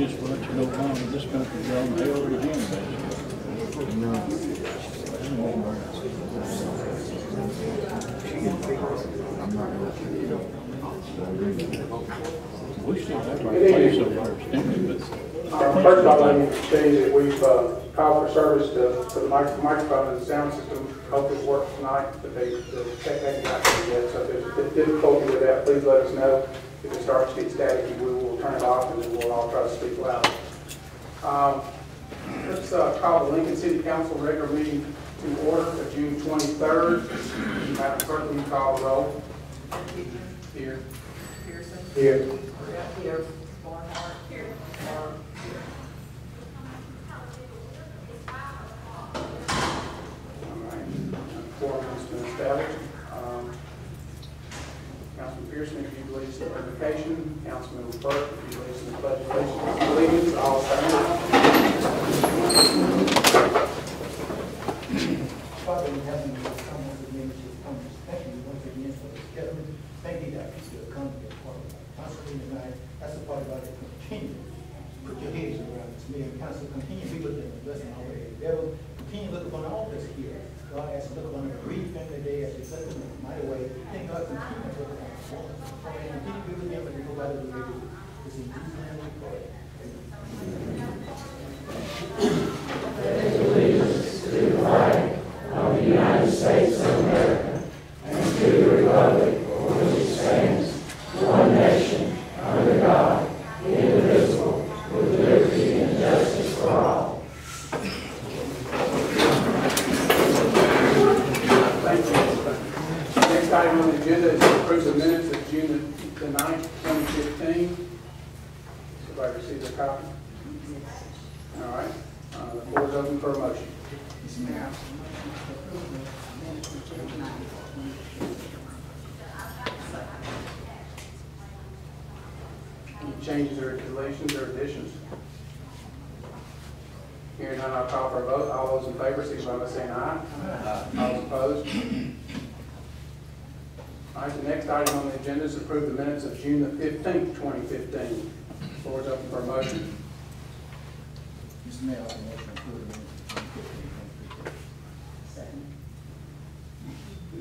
just will let you know how this country's on hell to begin, basically. No. I'm not We still have our place of our standing, but First of all, let me say that we've called for service to the microphone and the sound system. Hope this works tonight, but the tech hasn't got there yet. So if there's difficulty with that, please let us know. If it starts to get staticky, we will turn it off and then we'll all try to speak loud. Let's call the Lincoln City Council regular meeting to order of June 23rd. Madam Clerk, will you call the roll? Here. Pearson. Here. Here. Barnhart. Here. Barr. All right. Quorum has been established. Councilman Pearson, if you lead us in invocation. Councilman Burke, if you lead us in the pledge of allegiance. All stand. Father in heaven, we come once again to your promise. Thank you once again for this gathering. Thank you that people have come to be a part of our council tonight. That's the part about it. Continue. Put your heads around this meeting. Council, continue to be with them and bless them already. Devil, continue to look upon all this here. God has to look upon the bereaved family today as they bless them in a mighty way. Thank God, continue to look upon the woman. Continue to be with them as they go by the way they do. It's in Jesus' name we pray. Next item on the agenda is to approve the minutes of June the 9th, 2015. Everybody received a copy? All right. The floor is open for a motion. Any changes or deletions or additions? Hearing none, I'll call for a vote. All those in favor, signify by saying aye. All those opposed? All right, the next item on the agenda is to approve the minutes of June the 15th, 2015. Floor is open for a motion. Mr. Mayor, I have a motion to approve the minutes of 2015. Second.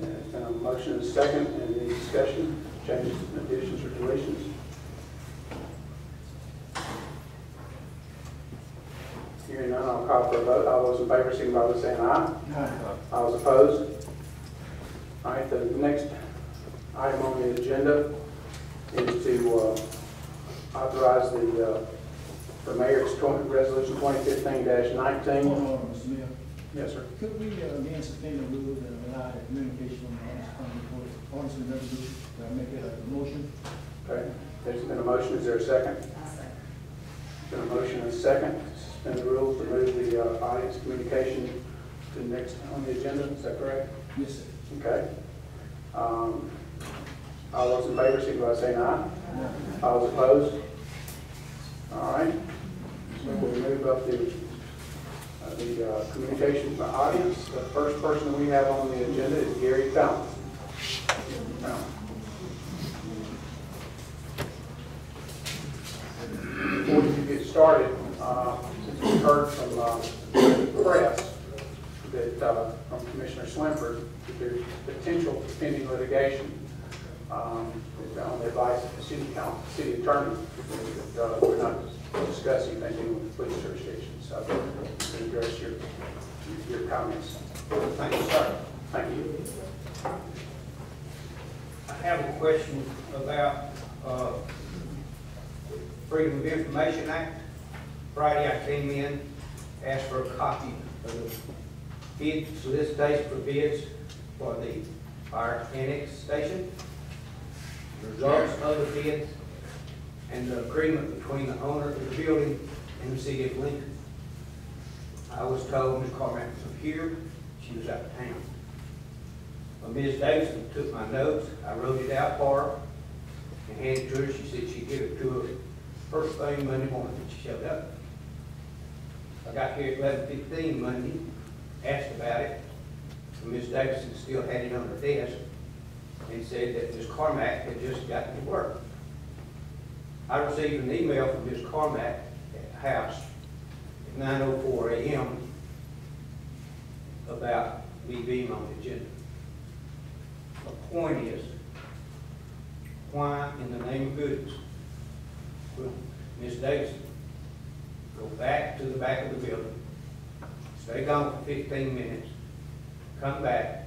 There's been a motion and a second. Any discussion, changes, additions, or deletions? Hearing none, I'll call for a vote. All those in favor, signify by saying aye. All those opposed? All right, the next item on the agenda is to authorize the mayor's resolution 2015-19. Hold on, Mr. Mayor. Yes, sir. Could we again suspend the rules and allow the communication on the ordinance and resolution? Can I make that a motion? Okay. There's been a motion. Is there a second? I'll second. Been a motion and a second. Suspend the rules to move the audience communication to the next on the agenda. Is that correct? Yes, sir. Okay. All those in favor, signify by saying aye. All those opposed? All right. So we'll move up the communication to the audience. The first person we have on the agenda is Gary Fountain. Before you get started, since we heard from the press that from Commissioner Slimpert that there's potential pending litigation on the advice of the city attorney that we're not discussing anything with the police jurisdiction. So I'm going to address your comments. Thank you, sir. Thank you. I have a question about Freedom of Information Act. Friday I came in, asked for a copy of the bid solicitation for bids for the fire annex station, results of the bids, and the agreement between the owner of the building and the city of Lincoln. I was told Ms. Carmack was here, she was out of town. Ms. Davidson took my notes, I wrote it out for her and handed it to her. She said she'd give it to her first thing Monday morning when she showed up. I got here at 11:15 Monday, asked about it. Ms. Davidson still had it on her desk and said that Ms. Carmack had just gotten to work. I received an email from Ms. Carmack house at 9:04 a.m. about me being on the agenda. The point is, why in the name of goodness would Ms. Davidson go back to the back of the building, stay gone for 15 minutes, come back,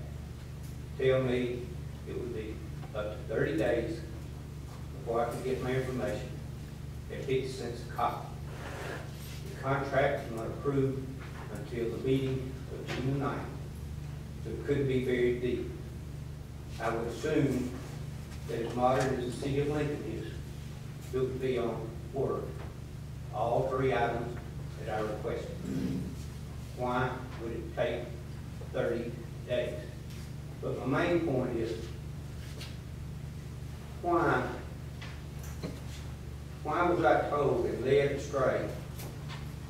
tell me it would be up to 30 days before I could get my information at 50 cents a copy. The contract was not approved until the meeting of June 9th, so it could be very deep. I would assume that as modern as the city of Lincoln is, it would be on Word, all 3 items that I requested. Why would it take 30 days? But my main point is, why was I told and led astray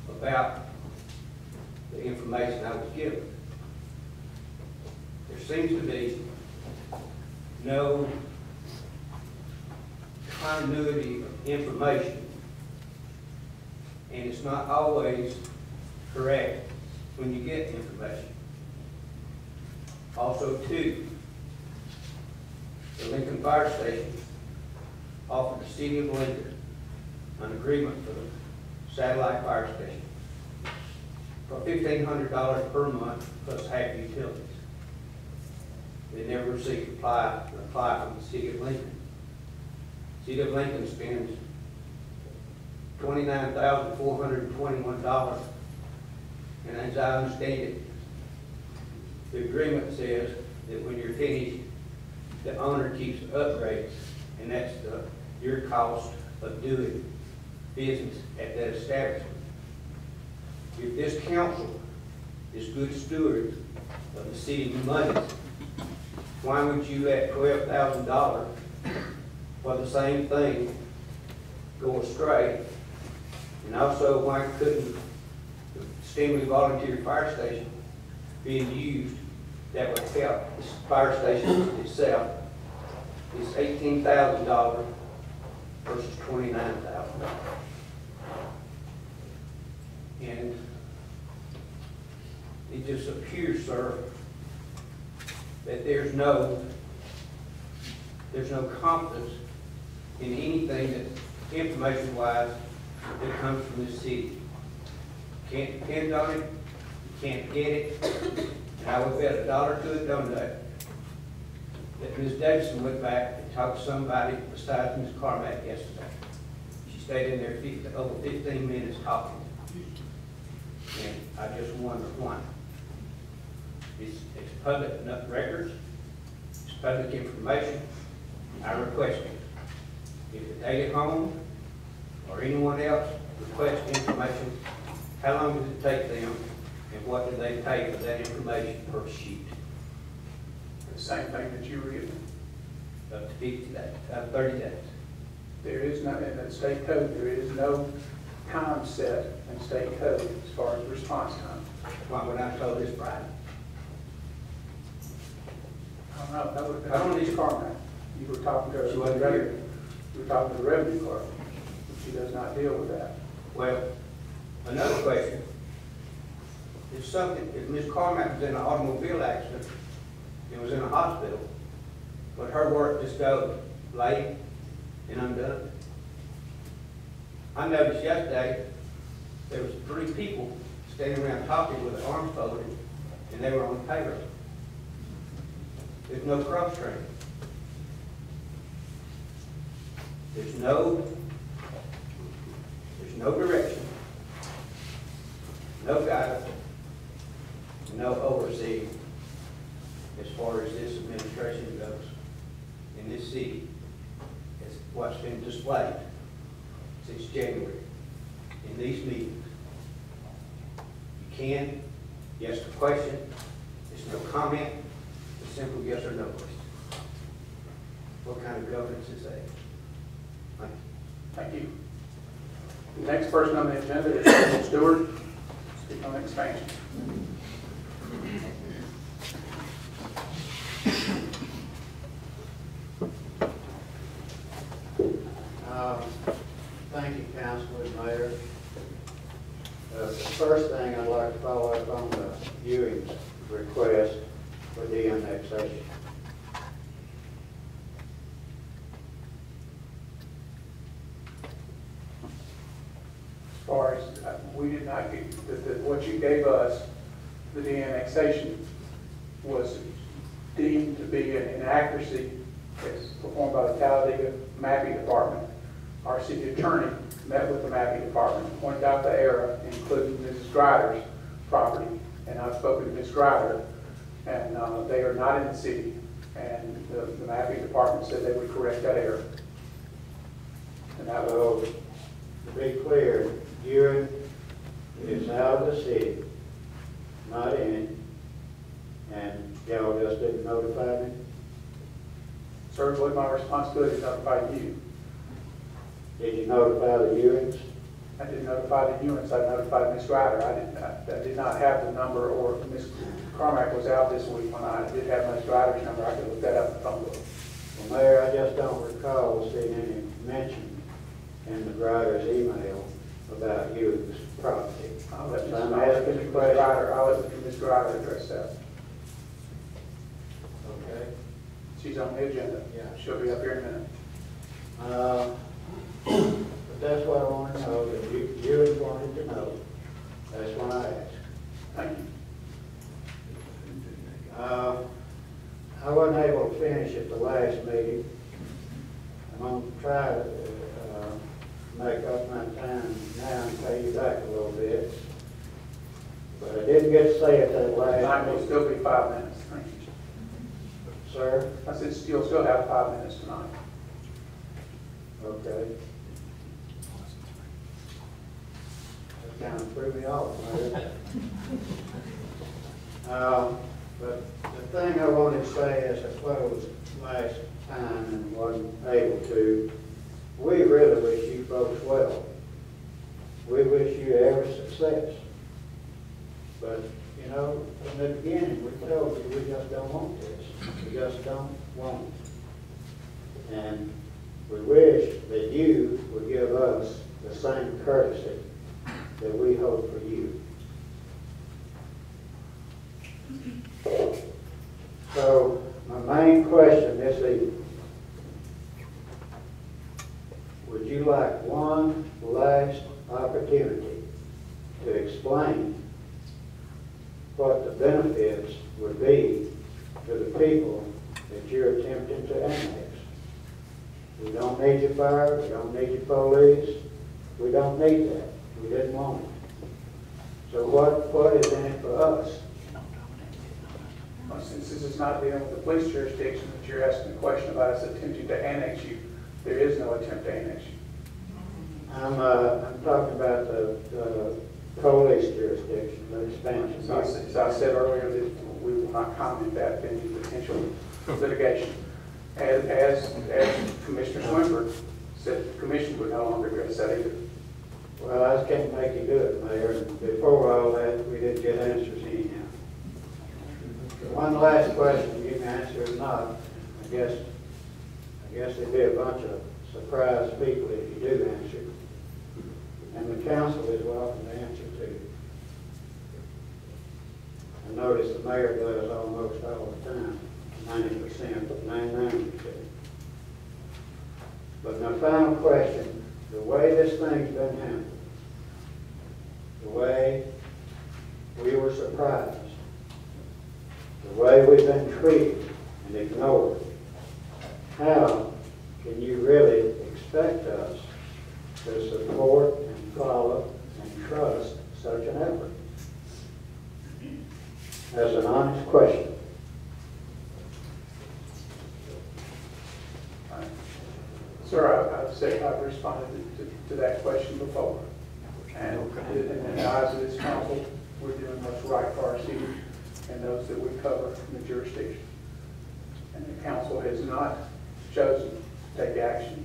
about the information I was given? There seems to be no continuity of information, and it's not always correct when you get information. Also, too, the Lincoln Fire Station offered the city of Lincoln an agreement for the satellite fire station for $1,500 per month plus half utilities. They never received a reply from the city of Lincoln. City of Lincoln spends $29,421, and as I understand it, the agreement says that when you're finished, the owner keeps the upgrades, and that's your cost of doing business at that establishment. If this council is good stewards of the city's money, why would you let $12,000 for the same thing go astray? And also, why couldn't the Stimley Volunteer Fire Station be used that would help this fire station itself? It's $18,000 versus $29,000. And it just appears, sir, that there's no confidence in anything that, information-wise, that comes from this city. You can't depend on it, you can't get it, and I would bet $1 to a donut that Ms. Davidson went back and talked to somebody besides Ms. Carmack yesterday. She stayed in there over 15 minutes talking. And I just wonder why. It's public records, it's public information. I request it. If the Daily Home or anyone else requests information, how long does it take them, and what do they pay for that information per sheet? The same thing that you were given. Up to 50 days, 30 days. There is no, in the state code, there is no time set in state code as far as response time. Why would I told this Friday? I don't know, that would have been on Ms. Carmack. You were talking to her. She wasn't here. You were talking to the revenue clerk. She does not deal with that. Well, another question. If Ms. Carmack was in an automobile accident and was in a hospital, would her work just go late and undone? I noticed yesterday there was 3 people standing around talking with their arms folded, and they were on the payroll. There's no cross training. There's no direction, no guidance, no overseeing as far as this administration goes in this city. It's what's been displayed since January in these meetings. You can, yes to question, there's no comment, it's a simple yes or no question. What kind of governance is that? Thank you. Thank you. The next person on the agenda is Mr. Stewart, speak on expansion. Thank you, Councilman, Mayor. The first thing I'd like to follow up on the Ewing's request for the annexation. As far as, we did not get, what you gave us, the de-annexation, was deemed to be an inaccuracy as performed by the Talladega Mapping Department. Our city attorney met with the mapping department, pointed out the error, including Mrs. Grider's property. And I've spoken to Ms. Grider, and they are not in the city. And the mapping department said they would correct that error. And that was, To be clear, Ewing is out of the city, not in it, and y'all just didn't notify me? certainly my responsibility to notify you. Did you notify the Ewings? I didn't notify the units, I notified Ms. Ryder. I did not have the number, or Ms. Carmack was out this week when I did have Ms. Ryder's number. I could look that up in the phone book. Well, Mayor, I just don't recall seeing any mention in the Grider's email about Ewing's property. I'll let So I'm Ms. asking the question. I'll let Ms. Ryder address that. Okay. She's on the agenda. Yeah. She'll be up here in a minute. But that's what I want to know, that Ewing wanted to know. That's why I asked. Thank you. I wasn't able to finish at the last meeting. I'm going to try to make up my time now and pay you back a little bit. But I didn't get to say it that last Time will meeting. still be 5 minutes. Thank you. Sir? I said you'll still have 5 minutes tonight. Okay. That kind of threw me off. But the thing I wanted to say is, I closed last time and wasn't able to. We really wish you folks well. We wish you every success. But, you know, from the beginning, we told you we just don't want this. We just don't want it. And we wish that you would give us the same courtesy that we hope for you. So, my main question this evening, would you like one last opportunity to explain what the benefits would be to the people that you're attempting to annex? We don't need your fire, we don't need your police, we don't need that. We didn't want it. So what is in it for us? Well, since this is not dealing with the police jurisdiction that you're asking a question about us attempting to annex you, there is no attempt to annex you. I'm talking about the police jurisdiction, the expansion. As I said earlier, that we will not comment that any potential litigation. As Commissioner Swinford said, the commission would no longer address that either. Well, I just can't make you do it, Mayor. And before all that, we didn't get answers anyhow. One last question, you can answer or not. I guess there'd be a bunch of surprised people if you do answer. And the council is welcome to answer too. I notice the mayor does almost all the time, 90%, 99%. But my final question, the way this thing's been handled, the way we were surprised, the way we've been treated and ignored, how can you really expect us to support and follow and trust such an effort? That's an honest question. Sir, I've said I've responded to that question before. And in the eyes of this council, we're doing what's right for our city and those that we cover in the jurisdiction. And the council has not chosen to take action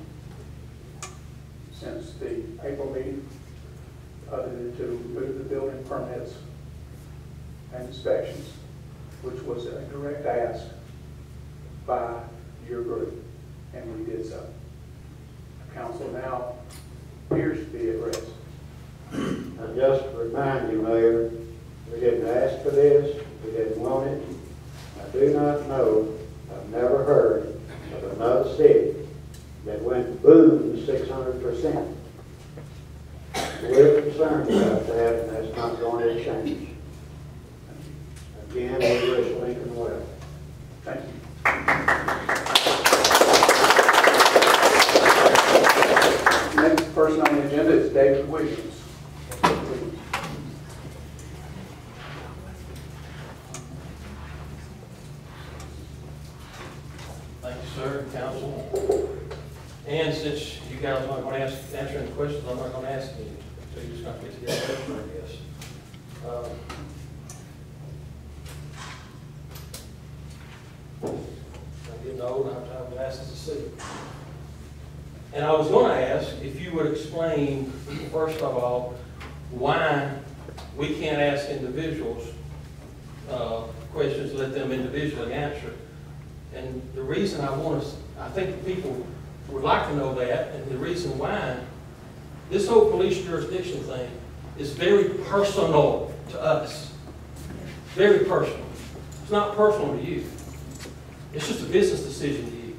since the April meeting, other than to remove the building permits and inspections, which was a direct ask by your group, and we did so. The council now appears to be at rest. I just remind you, Mayor, we didn't ask for this, we didn't want it. I do not know, I've never heard of another city that went boom 600%. We're concerned about that, and that's not going to change. Again, we wish Lincoln well. Thank you. Next person on the agenda is David Williams. Thank you, sir, council. And since you guys aren't going to answer any questions, I'm not going to ask any. So you're just going to get together, I guess. I'm getting old, I have to have glasses to see. And I was going to ask if you would explain, first of all, why we can't ask individuals questions, let them individually answer. And the reason I think people would like to know that, and the reason why, this whole police jurisdiction thing is very personal to us. Very personal. It's not personal to you. It's just a business decision to you.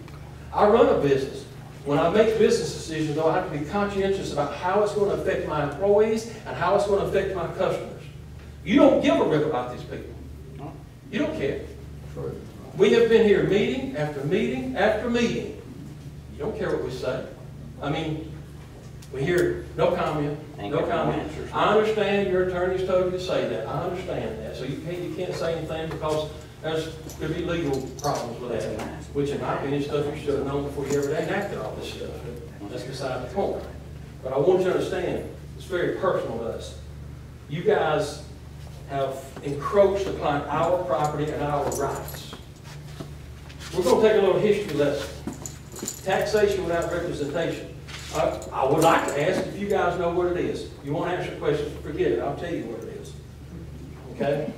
I run a business. When I make business decisions, though, I have to be conscientious about how it's going to affect my employees and how it's going to affect my customers. You don't give a rip about these people. You don't care. We have been here meeting after meeting after meeting. You don't care what we say. I mean, we hear no comment, no comment. I understand your attorney's told you to say that. I understand that. So you can't say anything because could be legal problems with that. Which, in my opinion, stuff you should have known before you ever enacted all this stuff. That's beside the point. But I want you to understand, it's very personal to us. You guys have encroached upon our property and our rights. We're going to take a little history lesson. Taxation without representation. I would like to ask if you guys know what it is. You won't answer questions, forget it. I'll tell you what it is. Okay?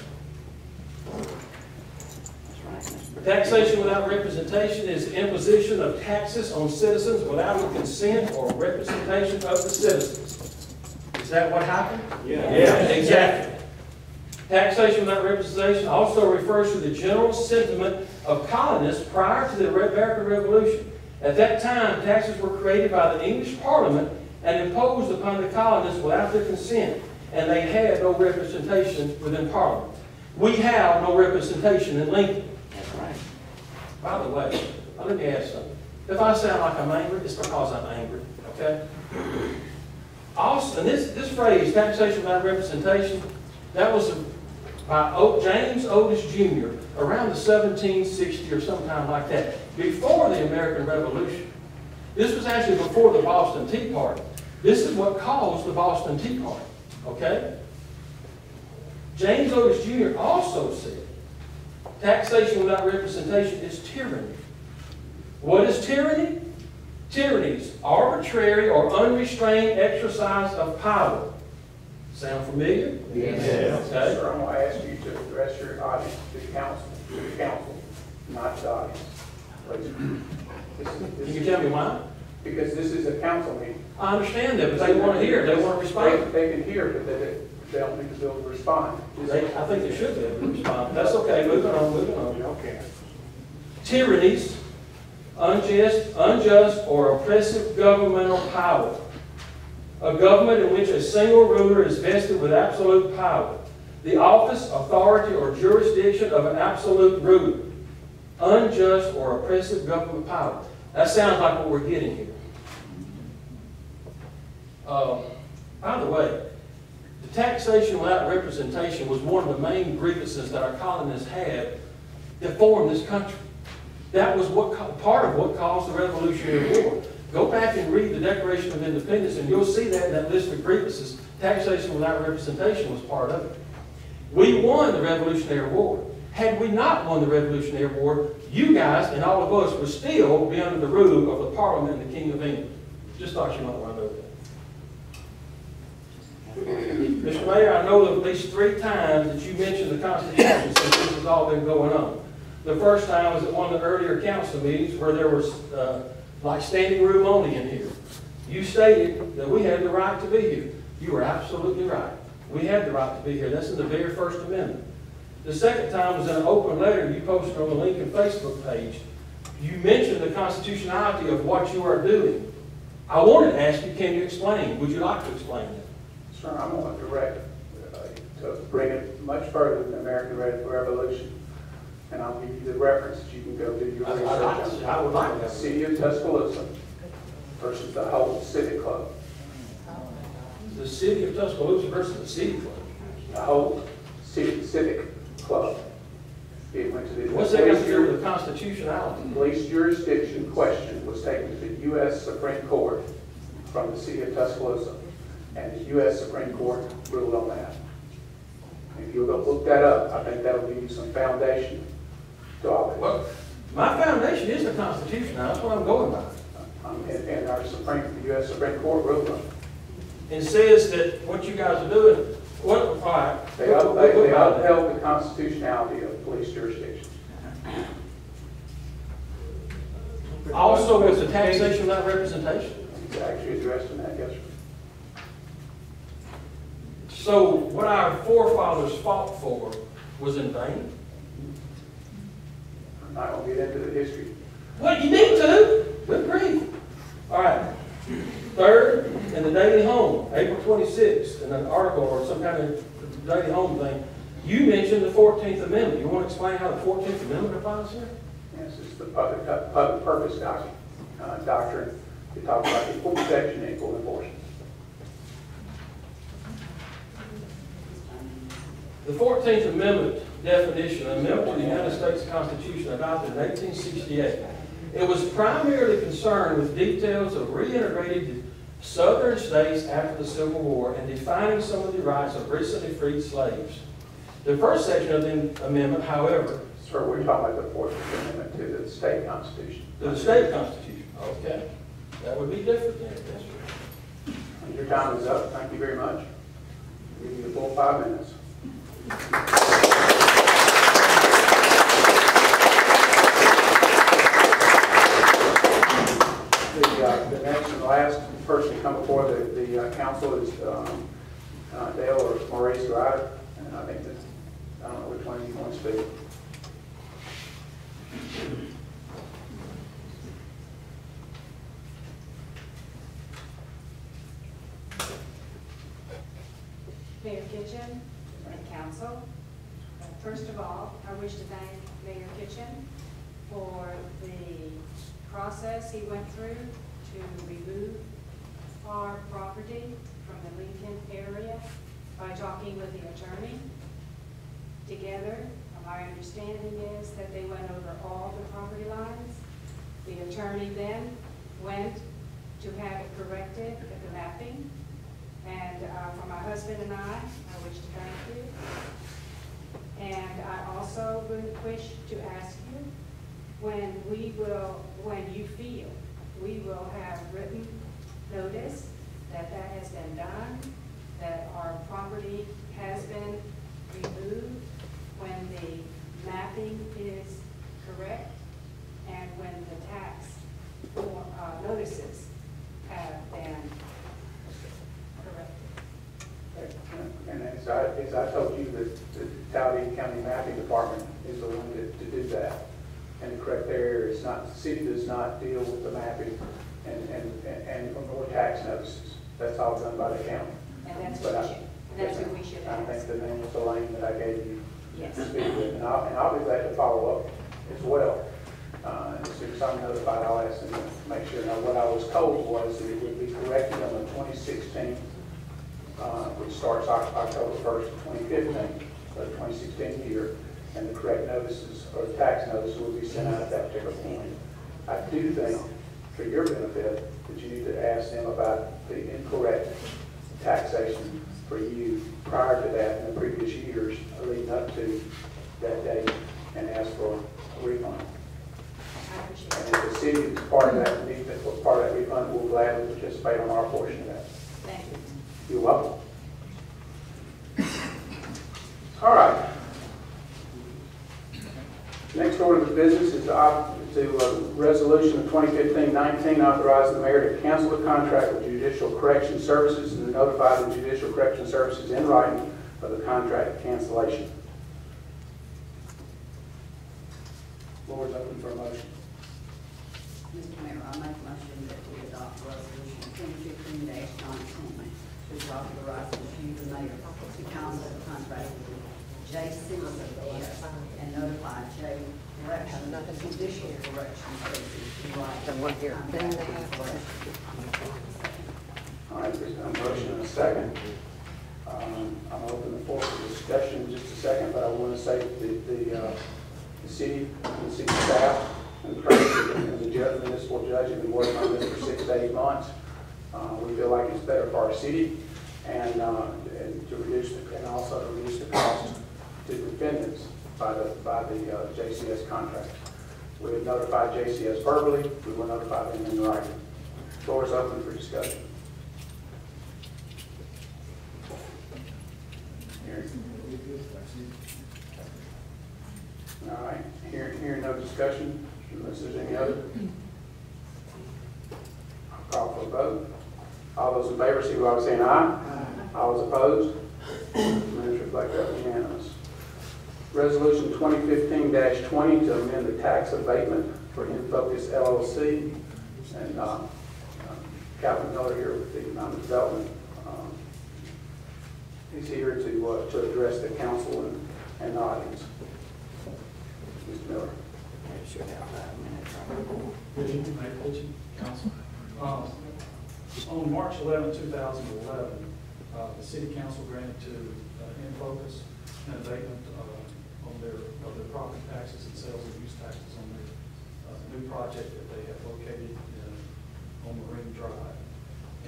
Taxation without representation is the imposition of taxes on citizens without the consent or representation of the citizens. Is that what happened? Yeah. Exactly. Taxation without representation also refers to the general sentiment of colonists prior to the American Revolution. At that time, taxes were created by the English Parliament and imposed upon the colonists without their consent, and they had no representation within Parliament. We have no representation in Lincoln. That's right. By the way, let me ask something. If I sound like I'm angry, it's because I'm angry, okay? Also, and this phrase, taxation without representation, that was by James Otis Jr. around the 1760 or sometime like that, before the American Revolution. This was actually before the Boston Tea Party. This is what caused the Boston Tea Party, okay? James Otis Jr. also said, taxation without representation is tyranny. What is tyranny? Tyranny is arbitrary or unrestrained exercise of power. Sound familiar? Yes. Okay. Sir, I'm going to ask you to address your audience, the council, not the audience. Please. Can you tell me why? Because this is a council meeting. I understand that, but they want to hear. They want to respond. They can hear, but they don't need to be able to respond. I think they should be able to respond. That's okay. Moving on. Okay. Tyrannies, unjust or oppressive governmental power. A government in which a single ruler is vested with absolute power. The office, authority, or jurisdiction of an absolute ruler. Unjust or oppressive government power. That sounds like what we're getting here. By the way, the taxation without representation was one of the main grievances that our colonists had that formed this country. That was part of what caused the Revolutionary War. Go back and read the Declaration of Independence and you'll see that in that list of grievances, taxation without representation was part of it. We won the Revolutionary War. Had we not won the Revolutionary War, you guys and all of us would still be under the rule of the Parliament and the King of England. Just thought you might want to know that. Mr. Mayor, I know at least 3 times that you mentioned the Constitution since this has all been going on. The first time was at one of the earlier council meetings where there was like standing room only in here. You stated that we had the right to be here. You are absolutely right. We had the right to be here. That's in the very First Amendment. The second time was in an open letter you posted on the Lincoln Facebook page. You mentioned the constitutionality of what you are doing. I wanted to ask you, can you explain? Would you like to explain it? Sir, I'm going to direct to bring it much further than the American Revolution. And I'll give you the reference that you can go do your research on. I would like The that. City of Tuscaloosa versus the Holt Civic Club. The City of Tuscaloosa versus the City Club. The Holt Civic Club. It went to the What's that got to do with the constitutionality? police jurisdiction question was taken to the U.S. Supreme Court from the City of Tuscaloosa. And the U.S. Supreme Court ruled on that. If you'll go look that up, I think that'll give you some foundation to all of it. Well, my foundation is the Constitution. Now, that's what I'm going by. And our the U.S. Supreme Court ruled on it. It says that what you guys are doing, what, all right. They upheld the constitutionality of police jurisdictions. Also, with the taxation without representation. He's actually addressing that, yes, sir. So what our forefathers fought for was in vain? I'm not going to get into the history. Well, you need to. Good grief. All right. Third, in the Daily Home, April 26th, in an article or some kind of Daily Home thing, you mentioned the 14th Amendment. You want to explain how the 14th Amendment applies here? Yes, it's the public purpose doctrine. It talks about equal protection and equal enforcement. The 14th Amendment definition, an amendment to the United States Constitution adopted in 1868. It was primarily concerned with details of reintegrating the southern states after the Civil War and defining some of the rights of recently freed slaves. The first section of the amendment, however, Sir, we're talking about the 14th Amendment to the state constitution. to the state constitution. Okay. That would be different then. Yes, sir. Your time is up. Thank you very much. I'll give you the full 5 minutes. The next and last person to come before the council is Dale or Maurice Ryder. And I think that, I don't know which one you want to speak. Mayor Kitchen and council. First of all, I wish to thank Mayor Kitchen for the process he went through to remove our property from the Lincoln area by talking with the attorney. Together, my understanding is that they went over all the property lines. The attorney then went to have it corrected at the mapping. And for my husband and I wish to thank you. And I also would wish to ask you when you feel we will have written notice that has been done, that our property has been removed, when the mapping is correct, and when the tax notices have been corrected. And as I told you, the Talladega County Mapping Department is the one to do that and to correct their area. It's not, the city does not deal with the mapping and or tax notices. That's all done by the county. And that's But what we should I ask. think the name was Elaine that I gave you Yes. to speak with, and I'll be glad to follow up as well. As soon as I'm notified, I'll ask them to make sure. Now, what I was told was that it would be corrected on the 2016, which starts October 1st, 2015, so the 2016 year, and the correct notices or the tax notices will be sent out at that particular point. I do think, for your benefit, that you need to ask them about the incorrect taxation for you prior to that in the previous years leading up to that date and ask for a refund. I appreciate And it. if the city is part of that, part of that refund, we'll gladly participate on our portion of that. Thank you. You're welcome. All right. Next order of business is to to resolution of 2015-19 authorizing the mayor to cancel the contract with Judicial Correction Services and to notify the Judicial Correction Services in writing of the contract cancellation. Floor is open for a motion. Mr. Mayor, I make a motion that we adopt resolution 2015-19, which authorizes you, the mayor, to cancel the contract with JCCS and notify J Correction, Judicial Correction Services in writing. All right, there's a motion and a second. I'm open the floor for discussion in just a second, but I want to say that the city staff and the municipal judge have been working on this for 6 to 8 months. We feel like it's better for our city and to reduce and also to reduce the cost to defendants by the JCS contract. We have notified JCS verbally. We will notify them in writing. Floor is open for discussion. All right, hearing no discussion, unless there's any other. I'll call for a vote. All those in favor, signify by saying aye. All those opposed? Minutes reflect that unanimous. Resolution 2015-20 to amend the tax abatement for Infocus LLC. And Calvin Miller here with the Economic Development. He's here to address the council and the audience. Mr. Miller. Good evening, Mayor Kitchen, Council. On March 11, 2011, the City Council granted to Infocus an abatement of their property taxes and sales and use taxes on their new project that they have located on Marine Drive.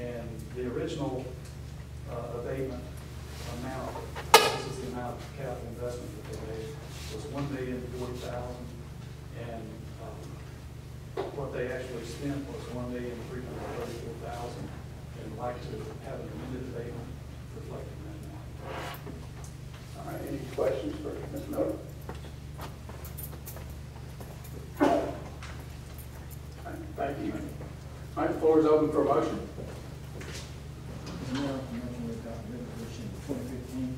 And the original abatement amount, this is the amount of capital investment that they made, was $1,040,000, and what they actually spent was $1,334,000, and I'd like to have an amended abatement reflecting that amount. All right, any questions for Ms. Miller? All right, thank you. All right, the floor is open for a motion. Mr. Mayor, I motion we adopt resolution 2015-20.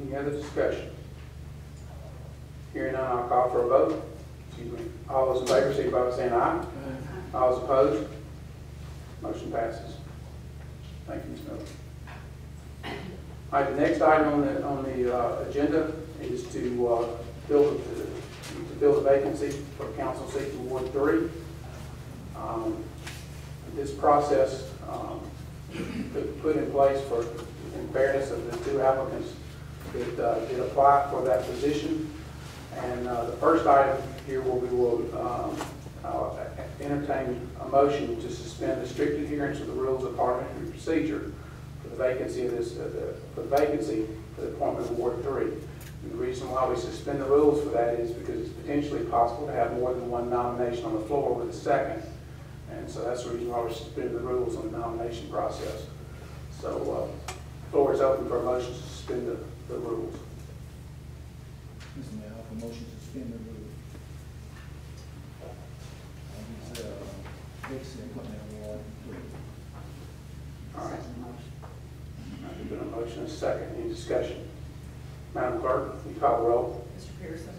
Any other discussion? Hearing none, I'll call for a vote. Excuse me. All those in favor, signify by saying aye. All those opposed? Motion passes. Thank you, Ms. Miller. All right, the next item on the agenda is to fill the vacancy for council seat in Ward 3. This process put in place in fairness of the two applicants that did apply for that position. And the first item here we will entertain a motion to suspend the strict adherence of the rules of parliamentary procedure for the vacancy of for the appointment of Ward 3. And the reason why we suspend the rules for that is because it's potentially possible to have more than one nomination on the floor with a second. And so that's the reason why we're suspending the rules on the nomination process. So the floor is open for a motion to suspend the rules. Mr. Mayor, I offer a motion to suspend the rules. Dixon, Ward 3. All right. There's been a motion and a second. Any discussion? Madam Clerk, will you call the roll? Mr. Pearson?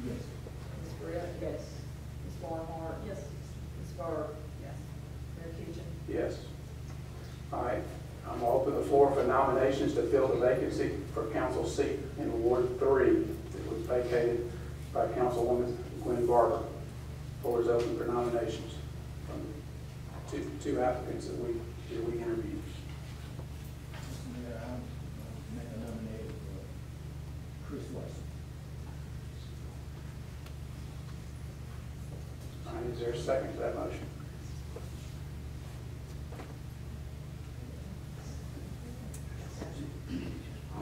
Yes. Ms. Britt? Yes. Ms. Barnhart? Yes. Ms. Burke? Yes. Mayor Kitchen? Yes. All right. I'm going to open the floor for nominations to fill the vacancy for council seat in Ward 3 that was vacated by Councilwoman Gwen Barber. The floor is open for nominations from two applicants that we interviewed. Mr. Mayor, I make a nomination for Chris Wesson. All right. Is there a second to that motion?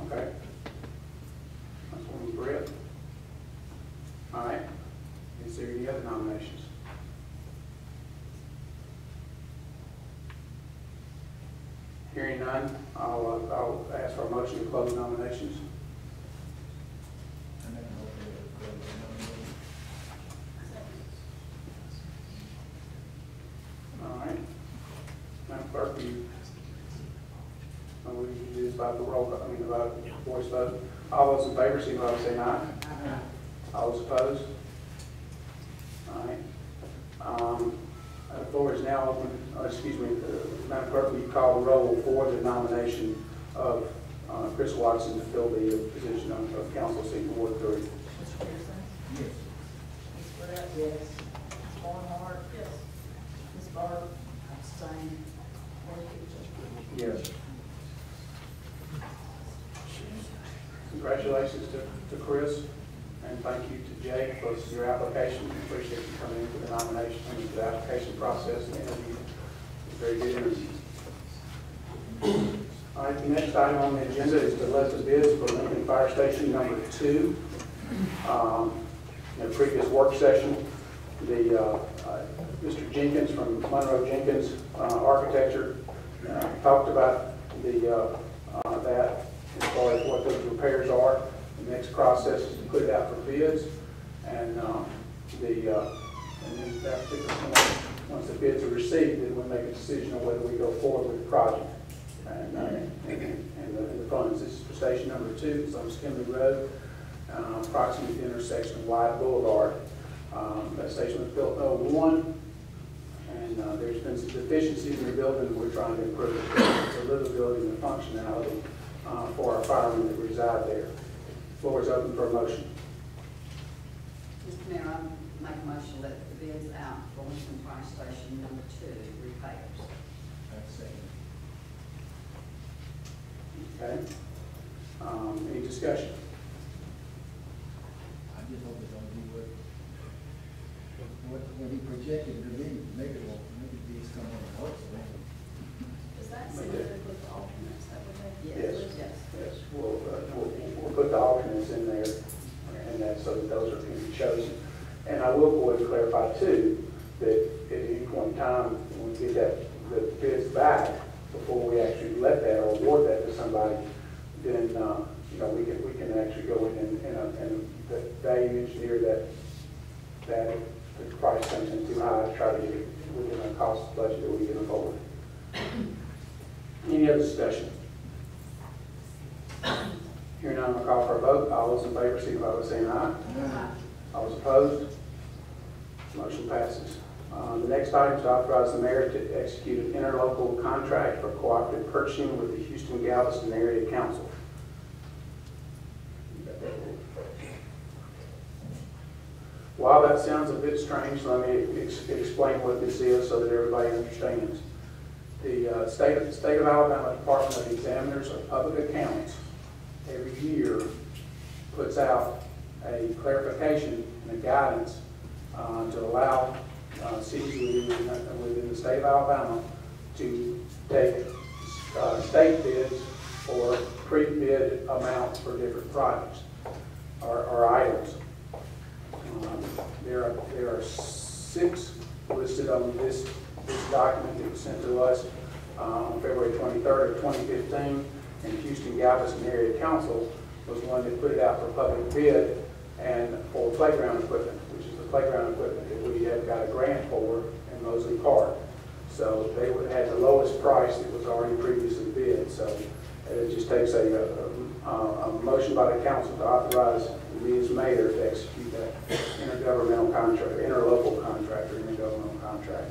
Okay. Councilwoman Britt. All right. Is there any other nominations? Hearing none, I'll for a motion to close nominations. I make a motion to close the nomination. All right. Madam Clerk, we do this by the roll, by voice vote. All those in favor, signify by saying aye. All those opposed? All right. The floor is now open, Madam Clerk, will you call the roll for the nomination of Chris Watson to fill the position of council seat Ward 3? Mr. Pearson? Yes. Ms. Brett? Yes. Ms. Barnhart? Yes. Ms. Barr? Abstain. Mayor Kitchen? Yes. Congratulations to Chris, and thank you to Jay for your application. We appreciate you coming into the nomination, into the application process and interview. It's a very good interview. All right, the next item on the agenda is to let the bids for Lincoln Fire Station number 2. In the previous work session, Mr. Jenkins from Monroe Jenkins Architecture talked about that as far as what those repairs are. The next process is to put it out for bids, and then that particular point, once the bids are received, then we'll make a decision on whether we go forward with the project and the funds. This is for station number 2. It's on Skimley Road, approximately the intersection of Wyatt Boulevard. That station was built in 2001, and there's been some deficiencies in the building that we're trying to improve the livability and the functionality for our firemen that reside there. Floor is open for a motion. Mr. Mayor, I make a motion that the bids out for Lincoln Fire Station number 2 repairs. That's second. Okay. Any discussion? I just hope it's gonna be what he projected to be. Maybe these come on the house. Is that similar with the alternates that we have? Yes. Yes. Yes, we'll put the alternates in there, and that so that those are going to be chosen. And I will go ahead and clarify too that at any point in time when we get the bids back, before we actually let that or award that to somebody, then we can actually go in and value engineer that if the price comes in too high, try to get it within our cost budget that we can afford. Any other discussion? Hearing none, I'll call for a vote. All those in favor, signify by saying aye. Aye. All those opposed? Motion passes. The next item is to authorize the mayor to execute an interlocal contract for cooperative purchasing with the Houston Galveston Area Council. While that sounds a bit strange, let me explain what this is so that everybody understands. The state of Alabama Department of Examiners of Public Accounts every year puts out a clarification and a guidance to allow cities within the state of Alabama to take state bids or pre-bid amounts for different projects or items. There are 6 listed on this document that was sent to us on February 23rd of 2015, and Houston Galveston Area Council was the one that put it out for public bid and for playground equipment, which is the playground equipment that we have got a grant for in Mosley Park. So they would have had the lowest price that was already previously bid. So it just takes a motion by the council to authorize me as mayor to execute that intergovernmental contract, interlocal contract, or intergovernmental contract.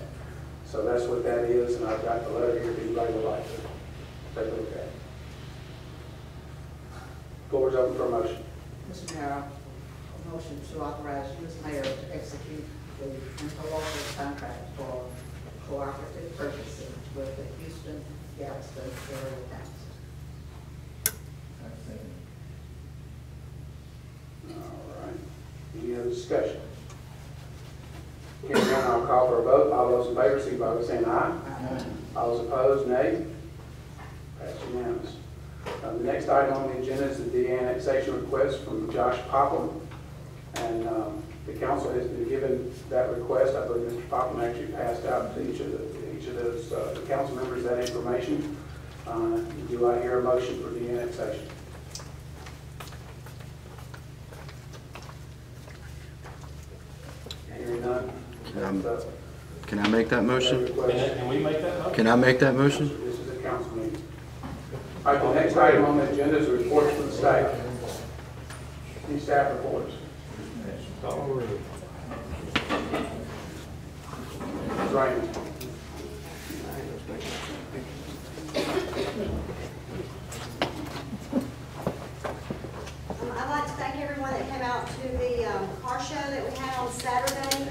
So that's what that is, and I've got the letter here if anybody would like to take a look at it. Floor is open for a motion. Mr. Mayor, a motion to authorize you as mayor to execute the interlocal contract for cooperative purchasing with the Houston Galveston Area Council. That's second. All right. Any other discussion? Hearing none, I'll call for a vote. All those in favor, signify by saying aye. Aye. All those opposed, nay. Passed unanimous. The next item on the agenda is the de-annexation request from Josh Popham. And the council has been given that request. I believe Mr. Popham actually passed out to each of those council members that information. Do I hear a motion for the annexation? Hearing none. Can I make that motion? Can we make that motion? Can I make that motion? This is a council meeting. All right, the next item on the agenda is reports from the staff. Any staff reports? Ms. Raymond. I'd like to thank everyone that came out to the car show that we had on Saturday.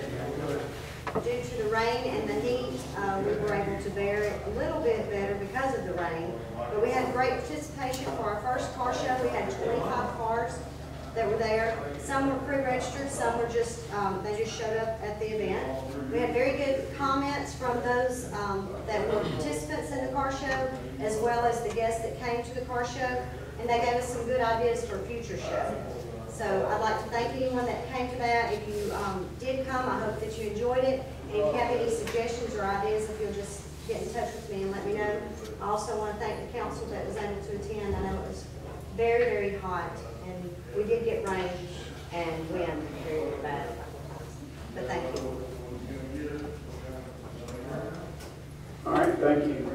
Due to the rain and the heat, we were able to bear it a little bit better because of the rain. But we had great participation for our first car show. We had 25 cars that were there. Some were pre-registered, some were just, they just showed up at the event. We had very good comments from those that were participants in the car show, as well as the guests that came to the car show, and they gave us some good ideas for a future show. So I'd like to thank anyone that came to that. If you did come, I hope that you enjoyed it. And if you have any suggestions or ideas, if you'll just get in touch with me and let me know. I also want to thank the council that was able to attend. I know it was very, very hot, and we did get rain and wind very bad. But thank you. All right, thank you.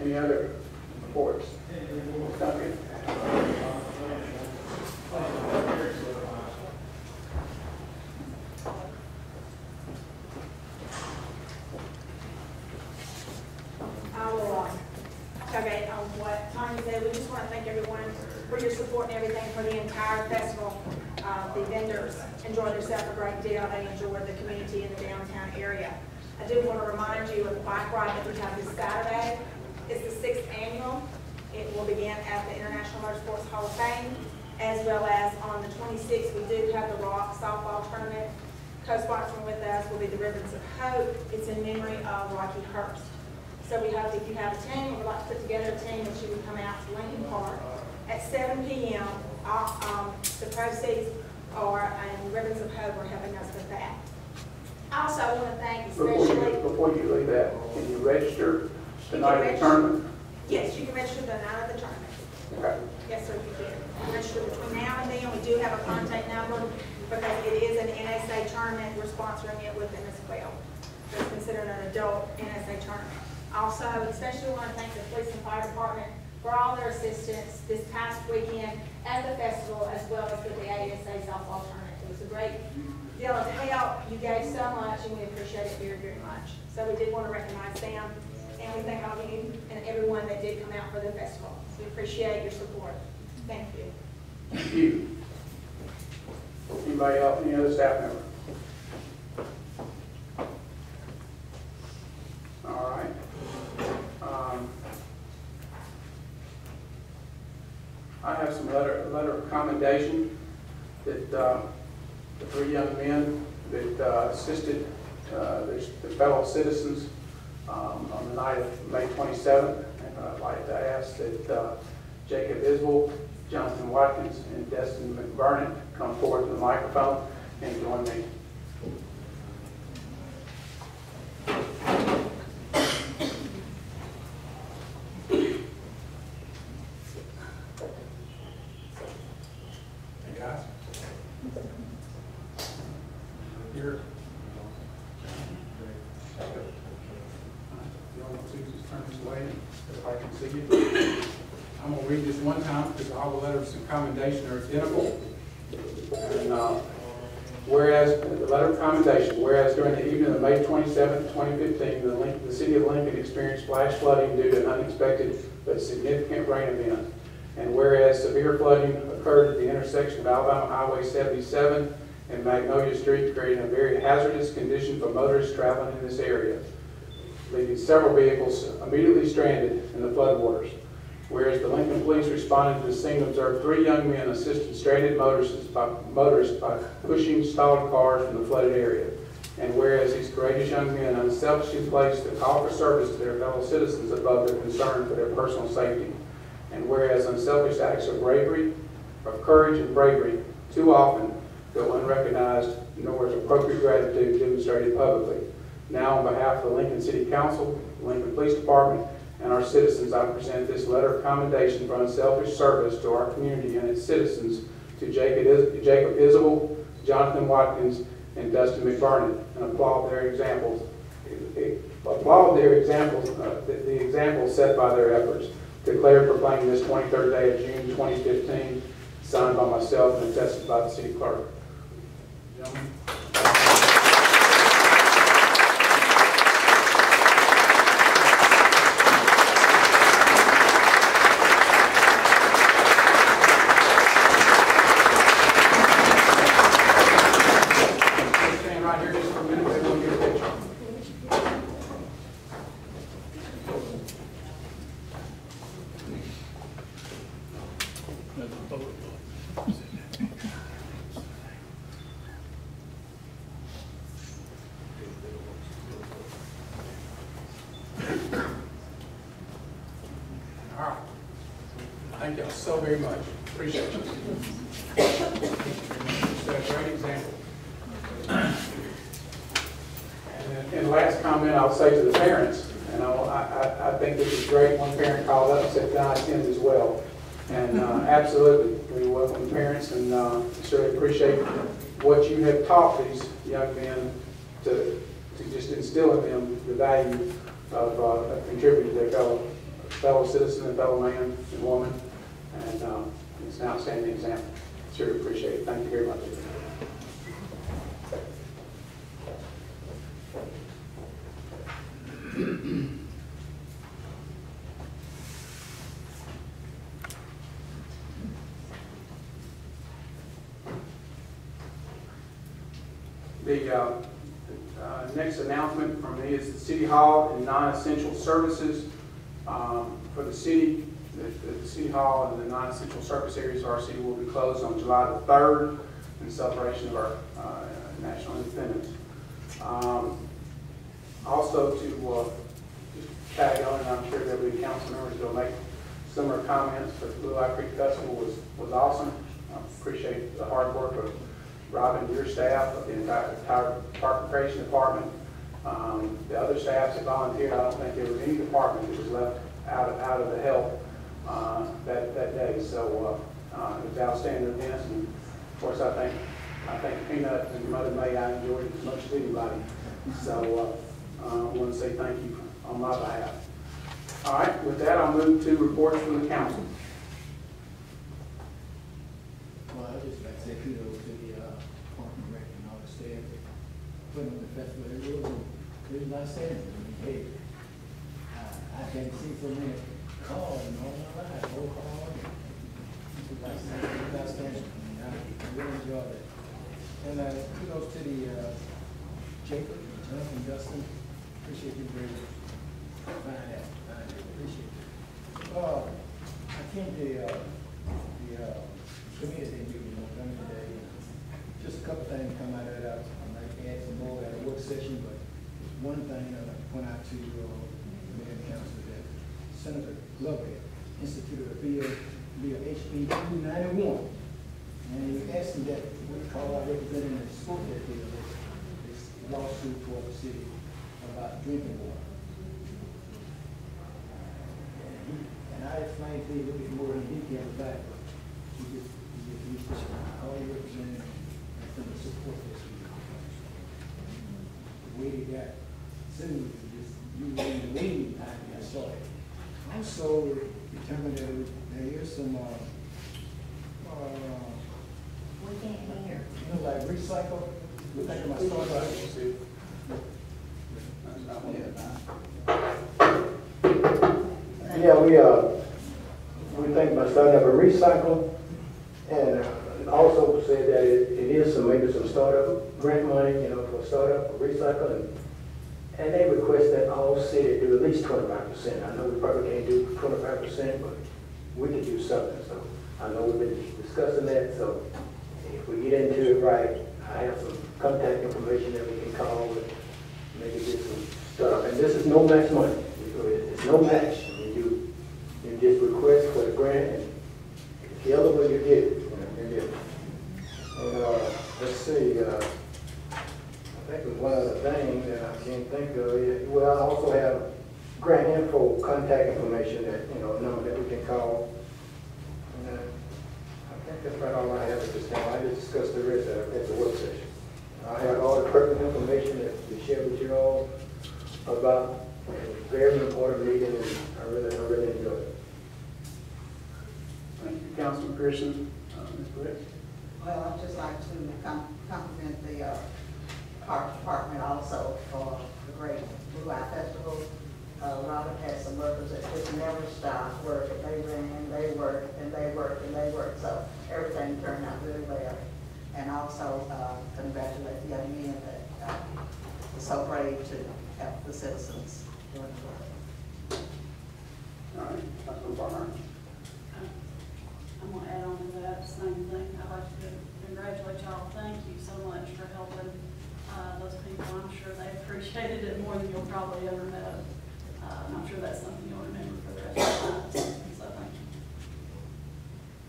Any other reports? Duncan? I will tailgate on what Tanya said. We just want to thank everyone for your support and everything for the entire festival. The vendors enjoyed themselves a great deal. They enjoyed the community in the downtown area. I do want to remind you of the bike ride that we have this Saturday. It's the 6th annual. It will begin at the International Motorsports Hall of Fame, as well as on the 26th, we do have the Rock softball tournament. Co-sponsoring with us will be the Ribbons of Hope. It's in memory of Rocky Hurst. So we hope if you have a team, or would like to put together a team, that you would come out to Lincoln Park at 7 p.m. The proceeds are, and Ribbons of Hope are helping us with that. I also want to thank especially... Before you leave that, can you register the night of the tournament? Yes, you can register the night of the tournament. Okay. Yes, sir, you can. Register between now and then. We do have a contact number because it is an NSA tournament. We're sponsoring it with them as well. It's considered an adult NSA tournament. Also, especially want to thank the police and fire department for all their assistance this past weekend at the festival, as well as with the ASA softball tournament. It was a great deal of help. You gave so much, and we appreciate it very, very much. So we did want to recognize them, and we thank all of you and everyone that did come out for the festival. We appreciate your support. Thank you. Thank you. Anybody else, any other staff member? All right. I have some letter of commendation that the 3 young men that assisted their fellow citizens on the night of May 27th. And I'd like to ask that Jacob Isbell, Jonathan Watkins, and Destin McBurnett come forward to the microphone and join me. Hey guys. Here. You all want to just turn this way if I can see you. I'm going to read this one time because all the letters of commendation are identical. And whereas, the letter of commendation, whereas during the evening of May 27, 2015, the city of Lincoln experienced flash flooding due to an unexpected but significant rain event. And whereas severe flooding occurred at the intersection of Alabama Highway 77 and Magnolia Street, creating a very hazardous condition for motorists traveling in this area, leaving several vehicles immediately stranded in the floodwaters. Whereas the Lincoln Police responded to the scene and observed 3 young men assisting stranded motorists by pushing stalled cars from the flooded area. And whereas these courageous young men unselfishly placed the call for service to their fellow citizens above their concern for their personal safety. And whereas unselfish acts of bravery, of courage and bravery, too often go unrecognized, nor is appropriate gratitude demonstrated publicly. Now, on behalf of the Lincoln City Council, the Lincoln Police Department, and our citizens, I present this letter of commendation for unselfish service to our community and its citizens to Jacob Isabel, Jonathan Watkins, and Dustin McBurnett, and applaud their examples. The examples set by their efforts. Declare and proclaim this 23rd day of June 2015, signed by myself and attested by the city clerk. Gentlemen. Stand right here just for a minute. They want to get a picture. All right. Thank y'all so very much. Appreciate you. Set a great example. And last comment I'll say to the parents, I think this is great. One parent called up and said, "Can I attend as well?" And absolutely, we welcome parents and certainly appreciate what you have taught these young men to just instill in them the value of contributing to their fellow citizen and fellow man and woman. And it's an outstanding example. Sure appreciate it. Thank you very much. The next announcement from me is the City Hall and non-essential services for the city. The City Hall and the non-essential service areas of our city will be closed on July the 3rd in celebration of our national independence. Also to just tag on, and I'm sure there'll be council members that will make similar comments, but the Blue Light Creek Festival was awesome. I appreciate the hard work of Robin and your staff, of the entire Park and Recreation Department. The other staffs that volunteered, I don't think there was any department that was left out of the help that day. So it was an outstanding event, and of course I think Peanut and Mother May, I enjoyed it as much as anybody. So I want to say thank you on my behalf. All right, with that I'll move to reports from the council. Well, I'd just like to say kudos to the Park and Rec and all the staff that put on the festival. It was nice saying. Hey, I haven't seen so many cars in all my life, whole cars. It was outstanding. I really enjoyed it. And kudos to the Jacob, Jonathan, Dustin. Appreciate you very much. Appreciate it. I came to the community meeting on Thursday today. Just a couple things come out of it. I might add some more at a work session, but one thing I point out to the mayor and council that Senator Glover instituted a bill HB 291, and he asked him that we call our representative to support that bill, this lawsuit for the city about drinking water. And I explained to you a little bit more in detail about it, but he just all your representatives and for the support this week. The way they got sued, you were in the lead after I saw it. Also determined that there is some We can't hear. like recycle. We're thinking about starting. Yeah, we think about starting up a recycle, and also said that it is maybe some startup grant money, for startup, for recycle, and they request that all city do at least 25%. I know we probably can't do 25%, but we can do something. So I know we've been discussing that. So if we get into it right, I have some contact information that we can call and maybe get some stuff. And this is no match money. It's no match. I mean, you just request for the grant, and the other one you get it. And let's see. I think there's one other thing that I can't think of. Well, I also have grant info, contact information that, you know, number that we can call. And, I think that's about all I have at this time. I just discussed the rest at the work session. I have all the pertinent information to share with you all about a very important meeting, and I really enjoyed it. Thank you, Councilman Pearson. Ms. Briggs? Well, I'd just like to compliment the Park Department also for the great Blue Eye Festival. Robert had some workers that just never stopped working. They ran, they worked, and they worked, and they worked. So everything turned out really well. And also congratulate the young men that were so brave to help the citizens during the work. All right, Councilman Barnhart. I'm going to add on to that same thing. I'd like to congratulate y'all. Thank you so much for helping those people. I'm sure they appreciated it more than you'll probably ever know. I'm sure that's something you'll remember for the rest of your lives. So thank you.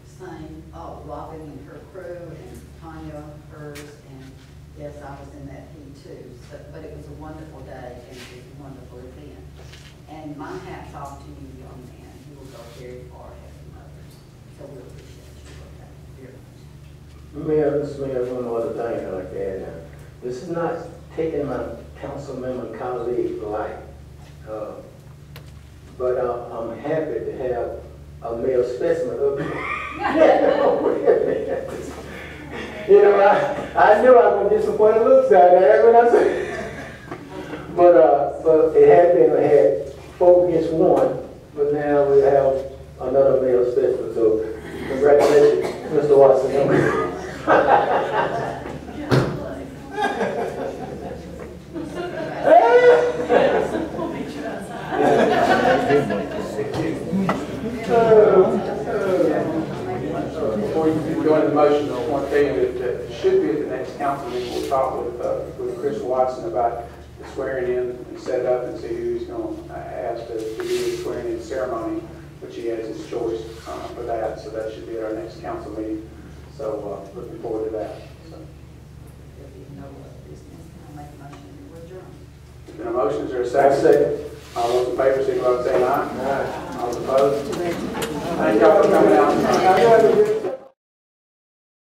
Same, Robin and her crew, and Tanya, hers, and yes, I was in that heat too. But it was a wonderful day, and it was a wonderful event. And my hat's off to you, young man. You will go very far helping others. So we appreciate you. Okay, very much. Mayor, one other thing I'd like to add now. This is not taking my council member colleague life, but I'm happy to have a male specimen up here. You know, I knew I was going to get some funny looks out of that when I said, but it had been, I had 4 against 1, but now we have another male specimen. So congratulations, Mr. Watson. Before you go into the motion, I want to tell you that it should be at the next council meeting. We'll talk with Chris Watson about the swearing in and set it up and see who he's going to ask to do the swearing in ceremony, which he has his choice for that. So that should be at our next council meeting. So looking forward to that. So. If you know what business, I'll make a motion to adjourn. There's been a motion. Is there a second? All those in favor, signify by saying aye. All opposed? Thank y'all for coming out.